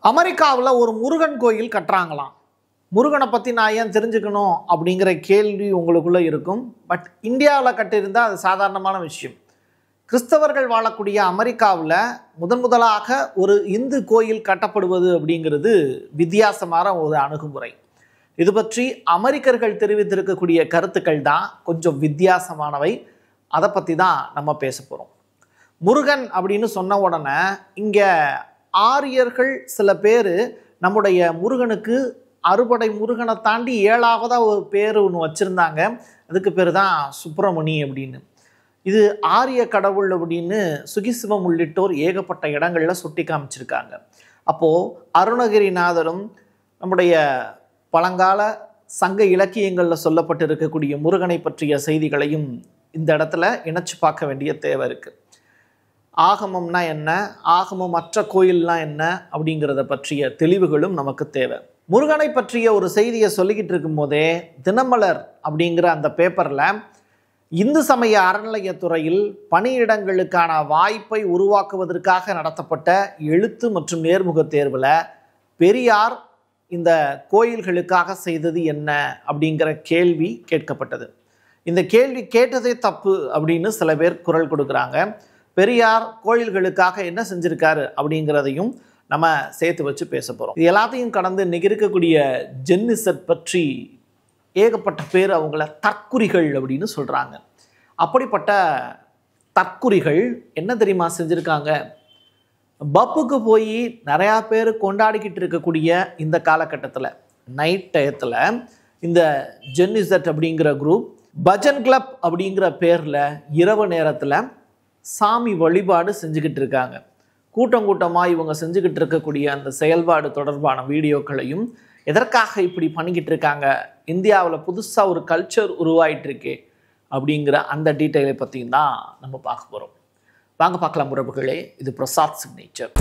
அமெரிக்காவில் ஒரு முருகன் கோயில் கட்டுறாங்களாம். முருகனை பற்றி நான் ஏன் தெரிஞ்சுக்கணும் அப்படிங்கிற கேள்வி உங்களுக்குள்ளே இருக்கும். பட் இந்தியாவில் கட்டியிருந்தால் அது சாதாரணமான விஷயம். கிறிஸ்தவர்கள் வாழக்கூடிய அமெரிக்காவில் முதலாக ஒரு இந்து கோயில் கட்டப்படுவது அப்படிங்கிறது வித்தியாசமான ஒரு அணுகுமுறை. இது பற்றி அமெரிக்கர்கள் தெரிவித்திருக்கக்கூடிய கருத்துக்கள் தான் கொஞ்சம் வித்தியாசமானவை. அதை பற்றி தான் நம்ம பேச போகிறோம். முருகன் அப்படின்னு சொன்ன உடனே இங்கே ஆரியர்கள் சில பேர் நம்முடைய முருகனுக்கு அறுபடை முருகனை தாண்டி 7ஆவதாக ஒரு பேர் ஒன்று வச்சுருந்தாங்க. அதுக்கு பேர் தான் சுப்பிரமணி அப்படின்னு. இது ஆரிய கடவுள் அப்படின்னு சுகிசிவம் உள்ளிட்டோர் ஏகப்பட்ட இடங்களில் சுட்டி காமிச்சிருக்காங்க. அப்போது அருணகிரிநாதரும் நம்முடைய பழங்கால சங்க இலக்கியங்களில் சொல்லப்பட்டிருக்கக்கூடிய முருகனை பற்றிய செய்திகளையும் இந்த இடத்துல இணைச்சு பார்க்க வேண்டிய தேவை இருக்குது. ஆகமம்னா என்ன, ஆகமம் மற்ற கோயில்லாம் என்ன அப்படிங்கிறத பற்றிய தெளிவுகளும் நமக்கு தேவை. முருகனை பற்றிய ஒரு செய்தியை சொல்லிக்கிட்டு இருக்கும்போதே தினமலர் அப்படிங்கிற அந்த பேப்பரில் இந்து சமய அறநிலையத்துறையில் பணியிடங்களுக்கான வாய்ப்பை உருவாக்குவதற்காக நடத்தப்பட்ட எழுத்து மற்றும் நேர்முக தேர்வில் பெரியார் இந்த கோயில்களுக்காக செய்தது என்ன அப்படிங்கிற கேள்வி கேட்கப்பட்டது. இந்த கேள்வி கேட்டதே தப்பு அப்படின்னு சில பேர் குரல் கொடுக்குறாங்க. பெரியார் கோயில்களுக்காக என்ன செஞ்சுருக்காரு அப்படிங்கிறதையும் நம்ம சேர்த்து வச்சு பேச போகிறோம். இது எல்லாத்தையும் கடந்து இன்றைக்கி இருக்கக்கூடிய ஜென்னிசட் பற்றி ஏகப்பட்ட பேர் அவங்கள தற்குறிகள் அப்படின்னு சொல்கிறாங்க. அப்படிப்பட்ட தற்குறிகள் என்ன தெரியுமா செஞ்சுருக்காங்க? பப்புக்கு போய் நிறையா பேர் கொண்டாடிக்கிட்டு இருக்கக்கூடிய இந்த காலகட்டத்தில் நைட் டயத்தில் இந்த ஜென்னிசட் அப்படிங்கிற குரூப் பஜன் கிளப் அப்படிங்கிற பேரில் இரவு நேரத்தில் சாமி வழிபாடு செஞ்சுக்கிட்டு இருக்காங்க. கூட்டமாக இவங்க செஞ்சுக்கிட்டு இருக்கக்கூடிய அந்த செயல்பாடு தொடர்பான வீடியோக்களையும் எதற்காக இப்படி பண்ணிக்கிட்டு இருக்காங்க, இந்தியாவில் புதுசாக ஒரு கல்ச்சர் உருவாயிட்டு இருக்கே அப்படிங்கிற அந்த டீட்டெயிலை பற்றியும் தான் நம்ம பார்க்க போகிறோம். வாங்க பார்க்கலாம் உறவுகளே. இது Prasad signature.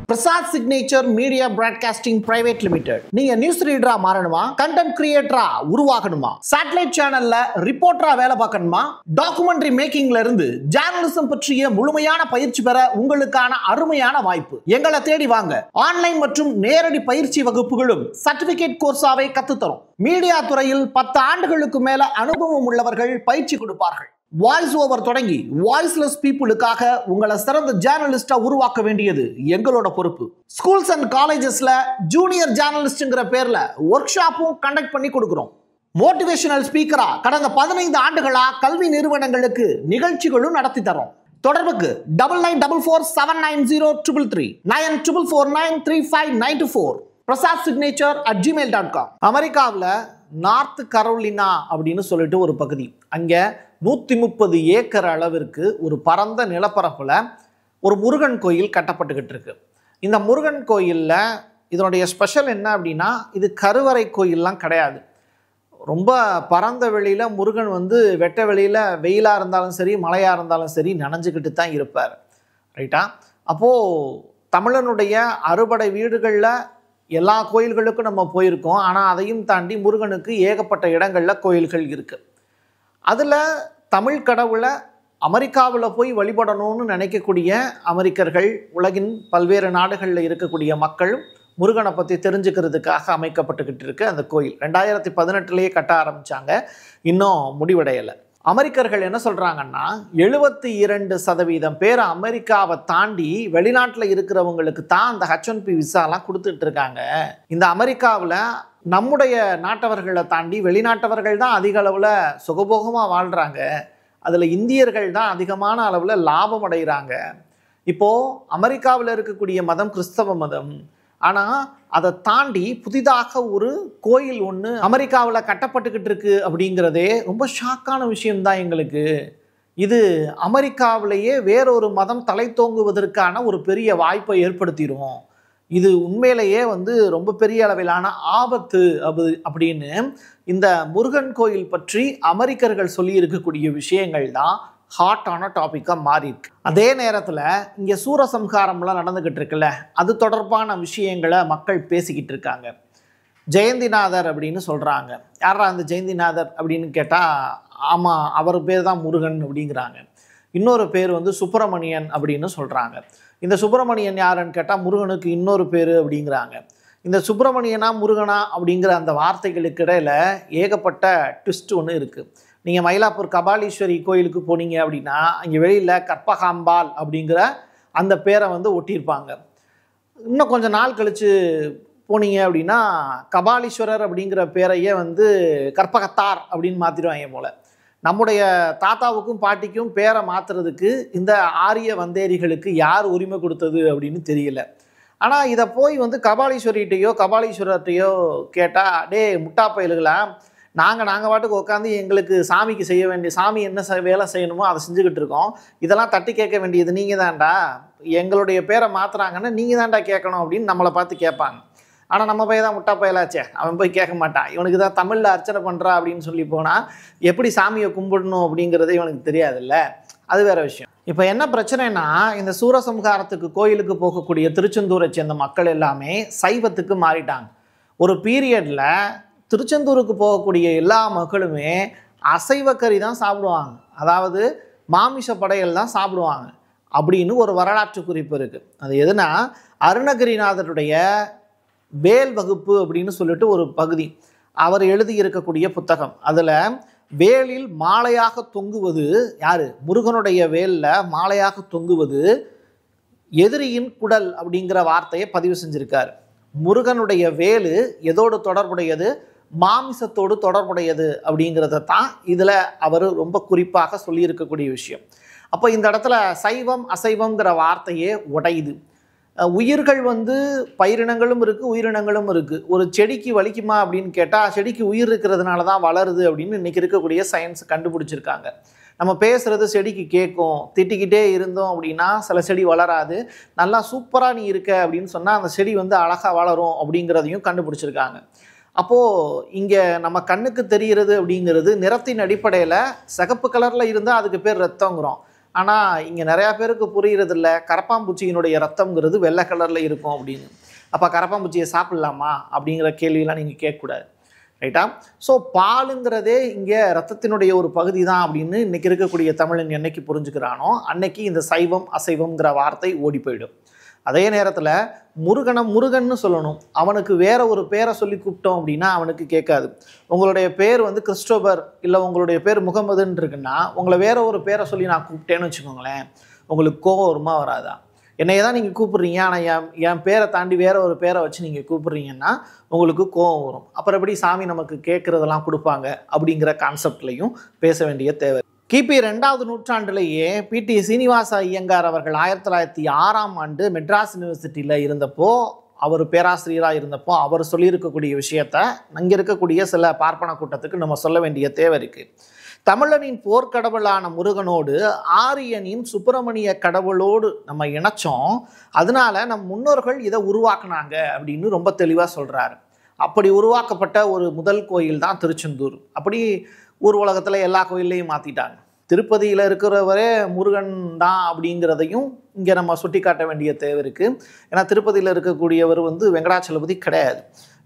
Prasad signature media broadcasting private limited. நீங்க நியூஸ் ரீடரா மாறணுமா, கண்டென்ட் கிரியேட்டரா உருவாகணுமா, சேட்டலைட் சேனல்ல ரிப்போர்ட்டரா வேலை பார்க்கணுமா, டாக்குமெண்ட்ரி மேக்கிங்ல இருந்து ஜேர்னலிசம் பற்றிய முழுமையான பயிற்சி பெற உங்களுக்கான அருமையான வாய்ப்பு. எங்களை தேடி வாங்க. ஆன்லைன் மற்றும் நேரடி பயிற்சி வகுப்புகளும் சர்டிபிகேட் கோர்ஸாவே கத்துத்தரும். மீடியா துறையில் 10 ஆண்டுகளுக்கு மேல அனுபவம் உள்ளவர்கள் பயிற்சி கொடுப்பார்கள். வாய்ஸ் ஓவர் தொடங்கி வாய்ஸ்லெஸ் பீப்புளுக்காக உங்களை சிறந்த ஜேர்னலிஸ்டா உருவாக்க வேண்டியது எங்களோட பொறுப்பு. ஸ்கூல்ஸ் அண்ட் காலேஜஸ்ல ஜூனியர் ஜேர்னலிஸ்ட்ங்கிற பேர்ல ஒர்க் ஷாப்பும் கண்டக்ட் பண்ணி கொடுக்கிறோம். மோட்டிவேஷனல் ஸ்பீக்கரா கடந்த 15 ஆண்டுகளா கல்வி நிறுவனங்களுக்கு நிகழ்ச்சிகளும் நடத்தி தரோம். தொடர்புக்கு 9944790333 94493594 prasadsignature@gmail.com. அமெரிக்காவில் நார்த் கரோலினா அப்படின்னு சொல்லிட்டு ஒரு பகுதி, அங்கே 130 ஏக்கர் அளவிற்கு ஒரு பரந்த நிலப்பரப்பில் ஒரு முருகன் கோயில் கட்டப்பட்டுக்கிட்டு இருக்கு. இந்த முருகன் கோயிலில் இதனுடைய ஸ்பெஷல் என்ன அப்படின்னா, இது கருவறை கோயிலெலாம் கிடையாது. ரொம்ப பரந்த வெளியில் முருகன் வெட்ட வெளியில் வெயிலாக இருந்தாலும் சரி மழையாக இருந்தாலும் சரி நனைஞ்சிக்கிட்டு தான் இருப்பார். ரைட்டா? அப்போது தமிழனுடைய அறுபடை வீடுகளில் எல்லா கோயில்களுக்கும் நம்ம போயிருக்கோம். ஆனால் அதையும் தாண்டி முருகனுக்கு ஏகப்பட்ட இடங்களில் கோயில்கள் இருக்குது. அதில் தமிழ் கடவுளை அமெரிக்காவில் போய் வழிபடணும்னு நினைக்கக்கூடிய அமெரிக்கர்கள், உலகின் பல்வேறு நாடுகளில் இருக்கக்கூடிய மக்களும் முருகனை பற்றி தெரிஞ்சுக்கிறதுக்காக அமைக்கப்பட்டுக்கிட்டு இருக்கு அந்த கோயில். 2018 கட்ட ஆரம்பித்தாங்க, இன்னும் முடிவடையலை. அமெரிக்கர்கள் என்ன சொல்கிறாங்கன்னா, 72% பேர் அமெரிக்காவை தாண்டி வெளிநாட்டில் இருக்கிறவங்களுக்கு தான் அந்த H1B விசாலாம் கொடுத்துட்டு இருக்காங்க. இந்த அமெரிக்காவில் நம்முடைய நாட்டவர்களை தாண்டி வெளிநாட்டவர்கள் தான் அதிக அளவில் சுகபோகமாக வாழ்கிறாங்க. அதில் இந்தியர்கள் தான் அதிகமான அளவில் லாபம் அடைகிறாங்க. இப்போது அமெரிக்காவில் இருக்கக்கூடிய மதம் கிறிஸ்தவ மதம். ஆனால் அதை தாண்டி புதிதாக ஒரு கோயில் ஒன்று அமெரிக்காவில் கட்டப்பட்டுக்கிட்டு இருக்கு அப்படிங்கிறதே ரொம்ப ஷாக்கான விஷயம்தான் எங்களுக்கு. இது அமெரிக்காவிலேயே வேறொரு மதம் தலை தோங்குவதற்கான ஒரு பெரிய வாய்ப்பை ஏற்படுத்திடும். இது உண்மையிலேயே ரொம்ப பெரிய அளவிலான ஆபத்து அப்படின்னு இந்த முருகன் கோயில் பற்றி அமெரிக்கர்கள் சொல்லி இருக்கக்கூடிய விஷயங்கள் தான் ஹாட்டான டாப்பிக்காக மாறி இருக்கு. அதே நேரத்தில் இங்கே சூரசம்ஹாரம்லாம் நடந்துக்கிட்டு இருக்குல்ல, அது தொடர்பான விஷயங்களை மக்கள் பேசிக்கிட்டு இருக்காங்க. ஜெயந்திநாதர் அப்படின்னு சொல்கிறாங்க. யாரா அந்த ஜெயந்திநாதர் அப்படின்னு கேட்டால், ஆமாம் அவர் பேர் தான் முருகன் அப்படிங்கிறாங்க. இன்னொரு பேர் வந்து சுப்பிரமணியன் அப்படின்னு சொல்கிறாங்க. இந்த சுப்பிரமணியன் யாருன்னு கேட்டால் முருகனுக்கு இன்னொரு பேர் அப்படிங்கிறாங்க. இந்த சுப்பிரமணியனா முருகனா அப்படிங்கிற அந்த வார்த்தைகளுக்கு இடையில் ஏகப்பட்ட ட்விஸ்ட் ஒன்று இருக்குது. நீங்கள் மயிலாப்பூர் கபாலீஸ்வரி கோயிலுக்கு போனீங்க அப்படின்னா அங்கே வெளியில் கற்பகாம்பாள் அப்படிங்கிற அந்த பேரை வந்து ஒட்டியிருப்பாங்க. இன்னும் கொஞ்சம் நாள் கழித்து போனீங்க அப்படின்னா கபாலீஸ்வரர் அப்படிங்கிற பேரையே வந்து கற்பகத்தார் அப்படின்னு மாற்றிடுவாங்க போல். நம்முடைய தாத்தாவுக்கும் பாட்டிக்கும் பேரை மாற்றுறதுக்கு இந்த ஆரிய வந்தேரிகளுக்கு யார் உரிமை கொடுத்தது அப்படின்னு தெரியல. ஆனால் இதை போய் வந்து கபாலீஸ்வரிகிட்டையோ கபாலீஸ்வரர்கிட்டையோ கேட்டால், டே முட்டா பயலுகளா, நாங்கள் பாட்டுக்கு உட்காந்து எங்களுக்கு சாமிக்கு செய்ய வேண்டிய சாமி என்ன வேலை செய்யணுமோ அதை செஞ்சுக்கிட்டு இருக்கோம், இதெல்லாம் தட்டி கேட்க வேண்டியது நீங்கள் தான்டா, எங்களுடைய பேரை மாற்றுறாங்கன்னா நீங்கள் தான்டா கேட்கணும் அப்படின்னு நம்மளை பார்த்து கேட்பாங்க. ஆனால் நம்ம பையன் தான் முட்டா பயலாச்சே, அவன் போய் கேட்க மாட்டான். இவனுக்கு தான் தமிழில் அர்ச்சனை பண்ணுறா அப்படின்னு சொல்லி போனால் எப்படி சாமியை கும்பிடணும் அப்படிங்கிறதே இவனுக்கு தெரியாதுல்ல. அது வேறு விஷயம். இப்போ என்ன பிரச்சனைனா, இந்த சூரசம்ஹாரத்துக்கு கோயிலுக்கு போகக்கூடிய திருச்செந்தூரை சேர்ந்த மக்கள் எல்லாமே சைவத்துக்கு மாறிட்டாங்க. ஒரு பீரியடில் திருச்செந்தூருக்கு போகக்கூடிய எல்லா மக்களுமே அசைவ கறி தான் சாப்பிடுவாங்க, அதாவது மாமிச படையல் தான் சாப்பிடுவாங்க அப்படின்னு ஒரு வரலாற்று குறிப்பு இருக்குது. அது எதுனா, அருணகிரிநாதருடைய வேல் வகுப்பு அப்படின்னு சொல்லிட்டு ஒரு பகுதி அவர் எழுதியிருக்கக்கூடிய புத்தகம். அதில் வேலில் மாலையாக தொங்குவது யார், முருகனுடைய வேலில் மாலையாக தொங்குவது எதிரியின் குடல் அப்படிங்கிற வார்த்தையை பதிவு செஞ்சுருக்கார். முருகனுடைய வேலு எதோடு தொடர்புடையது, மாமிசத்தோடு தொடர்புடையது அப்படிங்கிறத தான் இதில் அவர் ரொம்ப குறிப்பாக சொல்லியிருக்கக்கூடிய விஷயம். அப்போ இந்த இடத்துல சைவம் அசைவம்ங்கிற வார்த்தையே உடையுது. உயிர்கள் வந்து பயிரினங்களும் இருக்குது, உயிரினங்களும் இருக்குது. ஒரு செடிக்கு வலிக்குமா அப்படின்னு கேட்டால், செடிக்கு உயிர் இருக்கிறதுனால தான் வளருது அப்படின்னு இன்றைக்கி இருக்கக்கூடிய சயின்ஸ் கண்டுபிடிச்சிருக்காங்க. நம்ம பேசுகிறது செடிக்கு கேட்கும், திட்டிக்கிட்டே இருந்தோம் அப்படின்னா சில செடி வளராது, நல்லா சூப்பராக நீ இருக்க அப்படின்னு சொன்னால் அந்த செடி வந்து அழகாக வளரும் அப்படிங்கிறதையும் கண்டுபிடிச்சிருக்காங்க. அப்போது இங்கே நம்ம கண்ணுக்கு தெரிகிறது அப்படிங்கிறது நிறத்தின் அடிப்படையில் சிகப்பு கலரில் இருந்தால் அதுக்கு பேர் ரத்தங்கிறோம். ஆனால் இங்கே நிறையா பேருக்கு புரிகிறதில்ல, கரப்பாம்பூச்சியினுடைய ரத்தம்ங்கிறது வெள்ளை கலரில் இருக்கும் அப்படின்னு. அப்போ கரப்பாம்பூச்சியை சாப்பிட்லாமா அப்படிங்கிற கேள்வியெல்லாம் நீங்கள் கேட்கக்கூடாது, ரைட்டா? ஸோ பாலுங்கிறதே இங்கே ரத்தத்தினுடைய ஒரு பகுதி தான் அப்படின்னு இன்றைக்கி இருக்கக்கூடிய தமிழன் என்னைக்கு புரிஞ்சுக்கிறானோ அன்னைக்கு இந்த சைவம் அசைவம்ங்கிற வார்த்தை ஓடி போயிடும். அதே நேரத்தில் முருகனை முருகன்னு சொல்லணும், அவனுக்கு வேற ஒரு பேரை சொல்லி கூப்பிட்டோம் அப்படின்னா அவனுக்கு கேட்காது. உங்களுடைய பேர் வந்து கிறிஸ்டோபர் இல்லை உங்களுடைய பேர் முகமதுன்னு இருக்குன்னா உங்களை வேற ஒரு பேரை சொல்லி நான் கூப்பிட்டேன்னு வச்சுக்கோங்களேன், உங்களுக்கு கோபம் வருமா வராதா? என்னைய தான் நீங்கள் கூப்பிட்றீங்க, ஆனால் என் பேரை தாண்டி வேற ஒரு பேரை வச்சு நீங்கள் கூப்பிட்றீங்கன்னா உங்களுக்கு கோபம் வரும். அப்புறம் எப்படி சாமி நமக்கு கேட்குறதெல்லாம் கொடுப்பாங்க அப்படிங்கிற கான்செப்ட்லையும் பேச வேண்டிய தேவை. கிபி 2வது நூற்றாண்டிலேயே பிடி சீனிவாச ஐயங்கார் அவர்கள் 1906ஆம் ஆண்டு மெட்ராஸ் யூனிவர்சிட்டியில் இருந்தப்போ, அவர் பேராசிரியராக இருந்தப்போ அவர் சொல்லியிருக்கக்கூடிய விஷயத்த அங்கே இருக்கக்கூடிய சில பார்ப்பன கூட்டத்துக்கு நம்ம சொல்ல வேண்டிய தேவை இருக்குது. தமிழனின் போர்க்கடவுளான முருகனோடு ஆரியனின் சுப்பிரமணிய கடவுளோடு நம்ம இணைச்சோம், அதனால நம் முன்னோர்கள் இதை உருவாக்குனாங்க அப்படின்னு ரொம்ப தெளிவாக சொல்கிறாரு. அப்படி உருவாக்கப்பட்ட ஒரு முதல் கோயில் தான் திருச்செந்தூர். அப்படி ஊர் உலகத்தில் எல்லா கோயில்லையும் மாற்றிட்டாங்க. திருப்பதியில் இருக்கிறவரே முருகன் தான் அப்படிங்கிறதையும் இங்கே நம்ம சுட்டி காட்ட வேண்டிய தேவை இருக்குது. ஏன்னா திருப்பதியில் இருக்கக்கூடியவர் வந்து வெங்கடாச்சலபதி கிடையாது.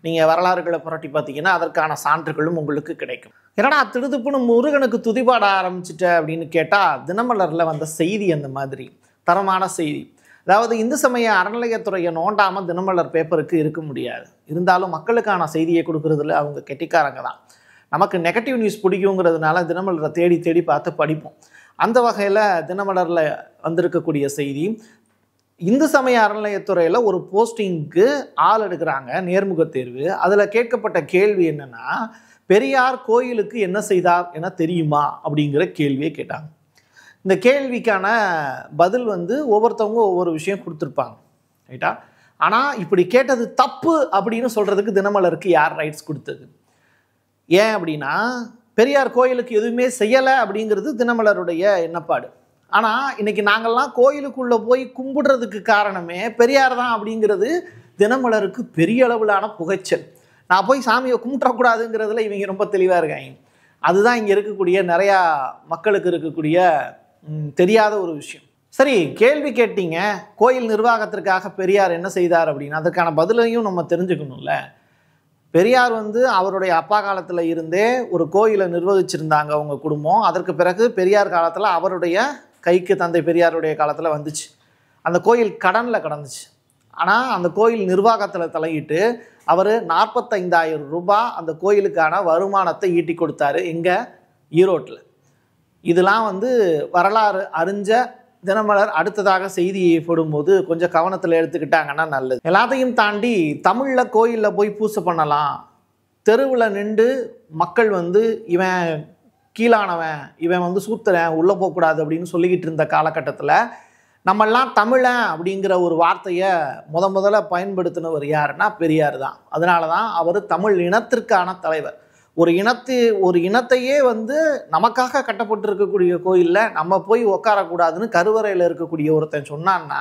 நீங்கள் வரலாறுகளை புரட்டி பார்த்தீங்கன்னா அதற்கான சான்றுகளும் உங்களுக்கு கிடைக்கும். ஏன்னா திடுதுப்புன்னு முருகனுக்கு துதிபாட ஆரம்பிச்சிட்ட அப்படின்னு கேட்டால் தினமலரில் வந்த செய்தி அந்த மாதிரி தரமான செய்தி. அதாவது இந்து சமய அறநிலையத்துறையை நோண்டாமல் தினமலர் பேப்பருக்கு இருக்க முடியாது. இருந்தாலும் மக்களுக்கான செய்தியை கொடுக்குறதுல அவங்க கெட்டிக்காரங்க தான். நமக்கு நெகட்டிவ் நியூஸ் பிடிக்குங்கிறதுனால தினமலரை தேடி தேடி பார்த்து படிப்போம். அந்த வகையில் தினமலரில் வந்திருக்கக்கூடிய செய்தி, இந்து சமய அறநிலையத்துறையில் ஒரு போஸ்டிங்க்கு ஆள் எடுக்கிறாங்க, நேர்முக தேர்வு. அதில் கேட்கப்பட்ட கேள்வி என்னென்னா, பெரியார் கோயிலுக்கு என்ன செய்தார் என தெரியுமா அப்படிங்கிற கேள்வியை கேட்டாங்க. இந்த கேள்விக்கான பதில் வந்து ஒவ்வொருத்தவங்க ஒவ்வொரு விஷயம் கொடுத்துருப்பாங்க, ரைட்டா? ஆனால் இப்படி கேட்டது தப்பு அப்படின்னு சொல்கிறதுக்கு தினமலருக்கு யார் ரைட்ஸ் கொடுத்தது? ஏன் அப்படின்னா, பெரியார் கோயிலுக்கு எதுவுமே செய்யலை அப்படிங்கிறது தினமலருடைய எண்ணப்பாடு. ஆனால் இன்றைக்கி நாங்கள்லாம் கோயிலுக்குள்ளே போய் கும்பிடுறதுக்கு காரணமே பெரியார் தான் அப்படிங்கிறது தினமலருக்கு பெரிய அளவிலான புகைச்சல். நான் போய் சாமியை கும்பிடக்கூடாதுங்கிறதுல இவங்க ரொம்ப தெளிவாக இருக்காங்க. அதுதான் இங்கே இருக்கக்கூடிய நிறையா மக்களுக்கு இருக்கக்கூடிய தெரியாத ஒரு விஷயம். சரி, கேள்வி கேட்டீங்க, கோயில் நிர்வாகத்திற்காக பெரியார் என்ன செய்தார் அப்படின்னு, அதுக்கான பதிலையும் நம்ம தெரிஞ்சுக்கணும்ல. பெரியார் வந்து அவருடைய அப்பா காலத்தில் இருந்தே ஒரு கோயிலை நிர்வகிச்சிருந்தாங்க அவங்க குடும்பம். அதற்கு பிறகு பெரியார் காலத்தில் அவருடைய கைக்கு தந்தை பெரியாருடைய காலத்தில் வந்துச்சு. அந்த கோயில் கடனில் கிடந்துச்சு. ஆனால் அந்த கோயில் நிர்வாகத்தில் தலையிட்டு அவர் 45,000 ரூபாய் அந்த கோயிலுக்கான வருமானத்தை ஈட்டி கொடுத்தாரு எங்கே ஈரோட்டில். இதெல்லாம் வந்து வரலாறு அறிஞ்ச தினமலர் அடுத்ததாக செய்தியை போடும்போது கொஞ்சம் கவனத்தில் எடுத்துக்கிட்டாங்கன்னா நல்லது. எல்லாத்தையும் தாண்டி தமிழில் கோயிலில் போய் பூசை பண்ணலாம், தெருவில் நின்று மக்கள் வந்து இவன் கீழானவன், இவன் வந்து சூத்திரன், உள்ளே போகக்கூடாது அப்படின்னு சொல்லிக்கிட்டு இருந்த காலகட்டத்தில் நம்மெல்லாம் தமிழன் அப்படிங்கிற ஒரு வார்த்தையை முதல்ல பயன்படுத்தினவர் யாருன்னா பெரியார் தான். அதனால தான் அவர் தமிழ் இனத்திற்கான தலைவர். ஒரு இனத்தையே வந்து நமக்காக கட்டப்பட்டிருக்கக்கூடிய கோயிலில் நம்ம போய் உட்காரக்கூடாதுன்னு கருவறையில் இருக்கக்கூடிய ஒருத்தன் சொன்னான்னா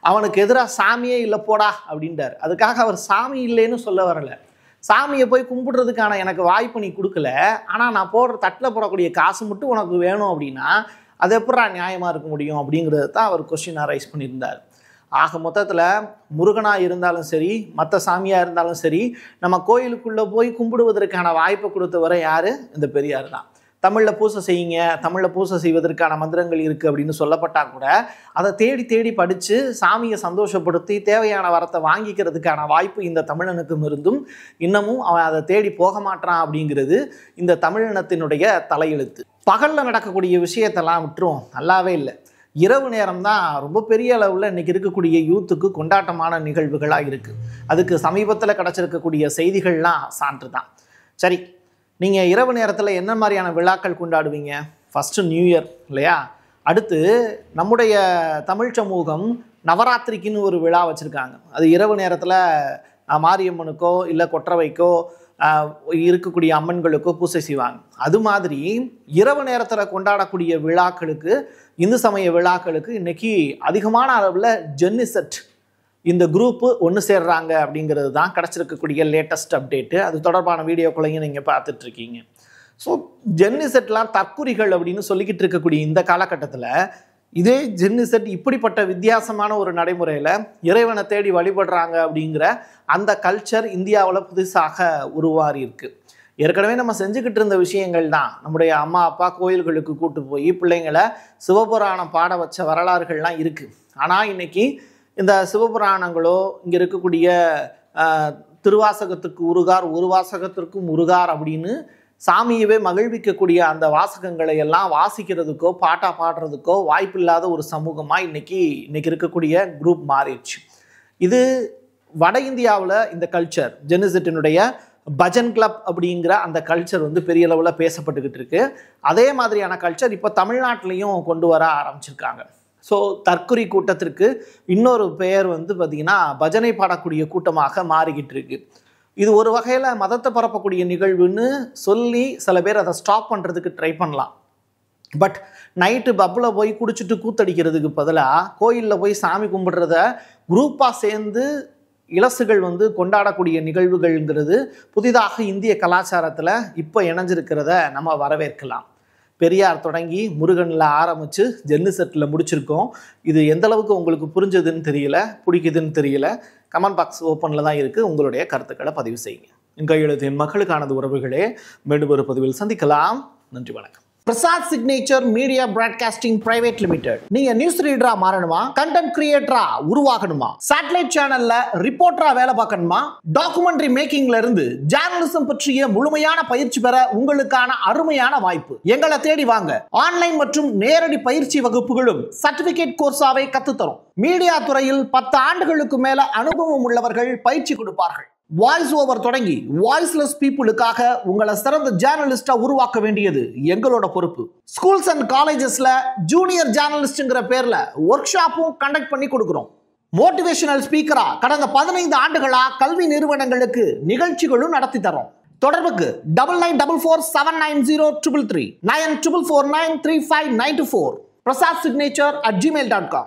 அவனுக்கு எதிராக சாமியே இல்லை போடா அப்படின்றார். அதுக்காக அவர் சாமி இல்லைன்னு சொல்ல வரலை. சாமியை போய் கும்பிடுறதுக்கான எனக்கு வாய்ப்பு நீ கொடுக்கல, ஆனால் நான் போடுற தட்டில் போடக்கூடிய காசு மட்டும் உனக்கு வேணும் அப்படின்னா அது எப்படா நியாயமாக இருக்க முடியும் அப்படிங்கிறது தான் அவர் கொஸ்டினாக ரைஸ் பண்ணியிருந்தார். ஆக மொத்தத்தில் முருகனாக இருந்தாலும் சரி, மற்ற சாமியாக இருந்தாலும் சரி, நம்ம கோயிலுக்குள்ளே போய் கும்பிடுவதற்கான வாய்ப்பை கொடுத்தவரை யார்? இந்த பெரியார் தான். தமிழில் பூசை செய்யுங்க, தமிழில் பூசை செய்வதற்கான மந்திரங்கள் இருக்குது அப்படின்னு சொல்லப்பட்டால் கூட அதை தேடி படித்து சாமியை சந்தோஷப்படுத்தி தேவையான வரத்தை வாங்கிக்கிறதுக்கான வாய்ப்பு இந்த தமிழனுக்கும் இருந்தும் இன்னமும் அவன் அதை தேடி போக மாட்டான் அப்படிங்கிறது இந்த தமிழினத்தினுடைய தலையெழுத்து. பகலில் நடக்கக்கூடிய விஷயத்தெல்லாம் விட்டுரும், நல்லாவே இல்லை. இரவு நேரம் தான் ரொம்ப பெரிய அளவில் இன்றைக்கி இருக்கக்கூடிய யூத்துக்கு கொண்டாட்டமான நிகழ்வுகளாக இருக்குது. அதுக்கு சமீபத்தில் கிடச்சிருக்கக்கூடிய செய்திகள்லாம் சான்று தான். சரி, நீங்கள் இரவு நேரத்தில் என்ன மாதிரியான விழாக்கள் கொண்டாடுவீங்க? ஃபஸ்ட்டு நியூ இயர் இல்லையா? அடுத்து நம்முடைய தமிழ் சமூகம் நவராத்திரிக்குன்னு ஒரு விழா வச்சுருக்காங்க. அது இரவு நேரத்தில் மாரியம்மனுக்கோ இல்லை கொற்றவைக்கோ இருக்கக்கூடிய அம்மன்களுக்கோ பூசை செய்வாங்க. அது மாதிரி இரவு நேரத்தில் கொண்டாடக்கூடிய விழாக்களுக்கு, இந்து சமய விழாக்களுக்கு இன்றைக்கி அதிகமான அளவில் ஜென்னிசெட் இந்த குரூப்பு ஒன்று சேர்றாங்க அப்படிங்கிறது தான் கிடச்சிருக்கக்கூடிய லேட்டஸ்ட் அப்டேட்டு. அது தொடர்பான வீடியோக்களையும் நீங்கள் பார்த்துட்ருக்கீங்க. ஸோ ஜென்னிசெட்லாம் தற்குறிகள் அப்படின்னு சொல்லிக்கிட்டு இருக்கக்கூடிய இந்த காலகட்டத்தில் இதே ஜென்னிசெட் இப்படிப்பட்ட வித்தியாசமான ஒரு நடைமுறையில் இறைவனை தேடி வழிபடுறாங்க அப்படிங்கிற அந்த கல்ச்சர் இந்தியாவில் புதுசாக உருவாகி இருக்குது. ஏற்கனவே நம்ம செஞ்சுக்கிட்டு இருந்த விஷயங்கள் தான். நம்முடைய அம்மா அப்பா கோயில்களுக்கு கூட்டு போய் பிள்ளைங்களை சிவபுராணம் பாட வச்ச வரலாறுகள்லாம் இருக்குது. ஆனால் இன்றைக்கி இந்த சிவபுராணங்களோ இங்கே இருக்கக்கூடிய திருவாசகத்துக்கு உருகார், ஒரு வாசகத்திற்கும் உருகார் அப்படின்னு சாமியவே மகிழ்விக்கக்கூடிய அந்த வாசகங்களை எல்லாம் வாசிக்கிறதுக்கோ பாட்டா பாடுறதுக்கோ வாய்ப்பில்லாத ஒரு சமூகமாக இன்னைக்கு இருக்கக்கூடிய குரூப் மாறிடுச்சு. இது வட இந்தியாவில் இந்த கல்ச்சர் ஜெனிசெட்டினுடைய பஜன் கிளப் அப்படிங்கிற அந்த கல்ச்சர் வந்து பெரிய அளவில் பேசப்பட்டுக்கிட்டு இருக்கு. அதே மாதிரியான கல்ச்சர் இப்போ தமிழ்நாட்டிலையும் கொண்டு வர ஆரம்பிச்சிருக்காங்க. ஸோ தற்குறி கூட்டத்திற்கு இன்னொரு பெயர் வந்து பார்த்திங்கன்னா பஜனை பாடக்கூடிய கூட்டமாக மாறிக்கிட்டு இருக்கு. இது ஒரு வகையில் மதத்தை பரப்பக்கூடிய நிகழ்வுன்னு சொல்லி சில பேர் அதை ஸ்டாப் பண்ணுறதுக்கு ட்ரை பண்ணலாம். பட் நைட்டு பப்பில் போய் குடிச்சிட்டு கூத்தடிக்கிறதுக்கு பதிலாக கோயிலில் போய் சாமி கும்பிடுறத குரூப்பாக சேர்ந்து இலசுகள் வந்து கொண்டாடக்கூடிய நிகழ்வுகள்ங்கிறது புதிதாக இந்திய கலாச்சாரத்தில் இப்போ இணைஞ்சிருக்கிறத நம்ம வரவேற்கலாம். பெரியார் தொடங்கி முருகனில் ஆரம்பித்து ஜென்னிசெட்டில் முடிச்சிருக்கோம். இது எந்தளவுக்கு உங்களுக்கு புரிஞ்சதுன்னு தெரியல, பிடிக்குதுன்னு தெரியல. கமெண்ட் பாக்ஸ் ஓப்பனில் தான் இருக்குது. உங்களுடைய கருத்துக்களை பதிவு செய்யுங்க. என் கையெழுத்து என் மக்களுக்கானது உறவுகளே. மீண்டும் ஒரு பதிவில் சந்திக்கலாம். நன்றி, வணக்கம். Prasad signature media broadcasting private limited. நீங்க நியூஸ் ரீடரா மாறணுமா, கண்டென்ட் கிரியேட்டரா உருவாகணுமா, சேட்டலைட் சேனல்ல ரிப்போர்ட்டரா வேலை பார்க்கணுமா, டாக்குமெண்ட்ரி மேக்கிங்ல இருந்து ஜேர்னலிசம் பற்றிய முழுமையான பயிற்சி பெற உங்களுக்கான அருமையான வாய்ப்பு. எங்களை தேடி வாங்க. ஆன்லைன் மற்றும் நேரடி பயிற்சி வகுப்புகளும் சர்டிபிகேட் கோர்ஸாவே கத்துத்தரும். மீடியா துறையில் 10 ஆண்டுகளுக்கு மேல அனுபவம் உள்ளவர்கள் பயிற்சி கொடுப்பார்கள். வாய்ஸ் ஓவர் தொடங்கி வாய்ஸ்லெஸ் பீப்புளுக்காக உங்களை சிறந்த ஜேர்னலிஸ்டா உருவாக்க வேண்டியது எங்களோட பொறுப்பு. ஸ்கூல்ஸ் அண்ட் காலேஜஸ்ல ஜூனியர் ஜேர்னலிஸ்ட்ங்கிற பேர்ல ஒர்க் ஷாப்பும் கண்டக்ட் பண்ணி கொடுக்கிறோம். மோட்டிவேஷனல் ஸ்பீக்கரா கடந்த 15 ஆண்டுகளா கல்வி நிறுவனங்களுக்கு நிகழ்ச்சிகளும் நடத்தி தரோம். தொடர்புக்கு 9944790333 94493594 prasad signature@gmail.com.